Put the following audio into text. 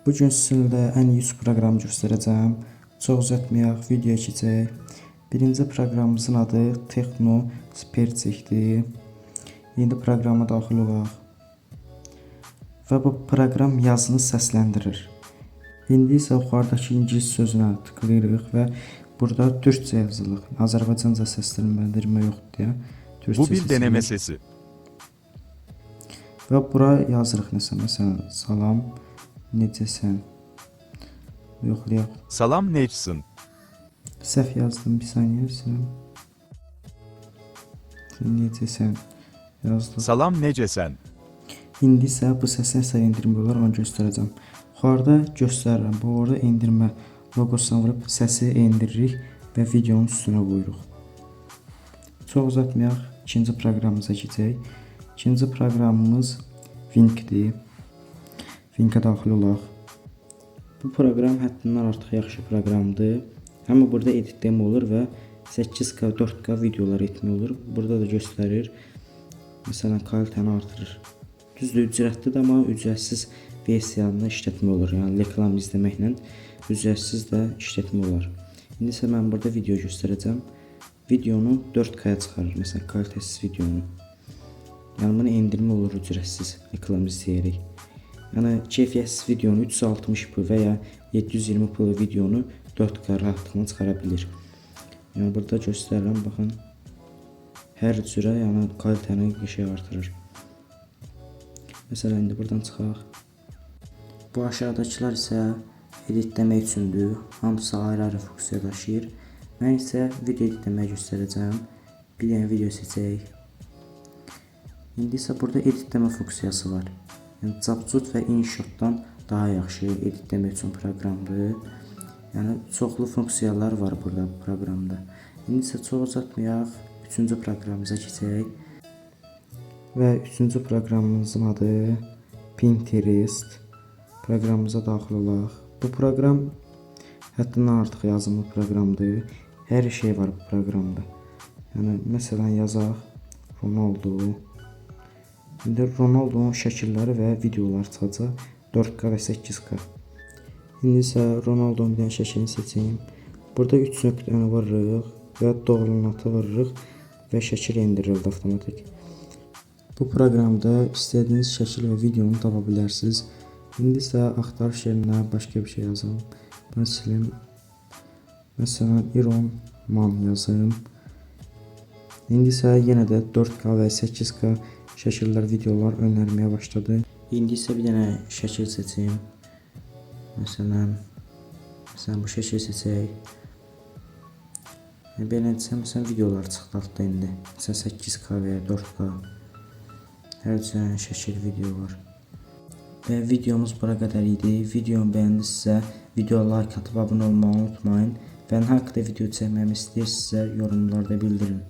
Bugün sizinlə ən iyi proqram göstərəcəm. Çox uzatmayaq, videoya keçək. Birinci proqramımızın adı Texno Sperçikdir. İndi proqrama daxil olaq. Və bu proqram yazını səsləndirir. İndi isə yuxarıdakı ingilis sözünə tıklayırıq və burada türkçə yazılır. Azərbaycanca səsləndirmə yoxdur deyə. Bu bir deneme sesi. Və bura yazırıq nəsə. Məsələn, salam, necəsən? Yoxlayaq. Salam necsin? Səhv yazdım, bir saniyə siləm. Necəsən? Yazdım. Salam necesen? İndi isə bu səsə nəsə endirmə olar, onu göstərəcəm. Yuxarıda göstərirəm. Bu orada endirmə logosuna vurub səsi endiririk və videonun üstünə qoyuruq. Çox uzatmayaq, ikinci proqramımıza keçək. İkinci proqramımız Wink-dir. Wink-ə daxil olaq. Bu proqram həddindən artıq yaxşı proqramdır. Amma burada editleme olur və 8K, 4K videolar etmək olur. Burada da göstərir. Məsələn, kalitəni artırır. Düzdür, ücrətlidir, amma ücretsiz versiyanını işlətmək olur. Yəni reklam izləməklə ücretsiz də işlətmək olar. İndi isə mən burada video göstərəcəm. Videonu 4K-ya çıxarır, məsələn, kalitəsiz videonu. Yəni bunu endirmə olur ücretsiz reklam izləyərək. Yəni keyfiyyətsiz videonu 360p və ya 720p videonu 4K rahatlıqla çıxara bilir. Yəni burada göstərirəm, baxın. Hər cürə, yəni kalitəni artırır. Məsələn, indi buradan çıxaq. Bu aşağıdakılar isə editləmək üçündür. Hamısı ayrı-ayrı funksiya daşıyır. Mən isə video editləməyi göstərəcəm. Bir dənə video seçək. İndi isə burada editləmə funksiyası var. Yəni CapCut və InShotdan daha yaxşı editləmək üçün proqramdır. Yəni çoxlu funksiyalar var burada proqramda. İndi isə çox uzatmayaq, üçüncü proqramımıza keçək. Və üçüncü proqramımızın adı Pinterest. Proqramımıza daxil olaq. Bu proqram həddindən artıq yazımlı proqramdır. Hər şey var bu proqramda. Yəni məsələn yazaq Ronaldo. İndi Ronaldo'nun şəkilləri və videolar çıxacaq 4K və 8K. İndi isə Ronaldo'nun bir şəklini seçeyim. Burada 3 nöqtəni vururuq və doğrulmatı vururuq və şəkil endirildi avtomatik. Bu proqramda istədiyiniz şəkil və videonu tapa bilərsiniz. İndi isə axtarış yerinə başqa bir şey yazım. Bunu silim. Məsələn, Iron Man yazım. İndi isə yenə də 4K və 8K şəkillər, videolar önerməyə başladı. İndi isə bir dənə şəkil seçeyim. Məsələn bu şəkil seçək. Beləncə, məsələn, videolar çıxdı altda indi. Məsələn, 8K və 4K. Hər cürə şəkil, video var. Və videomuz bura qədər idi. Videomu bəyəndisə, videoya like atıb abunə olmağı unutmayın. Və nə haqqda video çəkməyimi istəyirsinizsə, yorumlarda bildirin.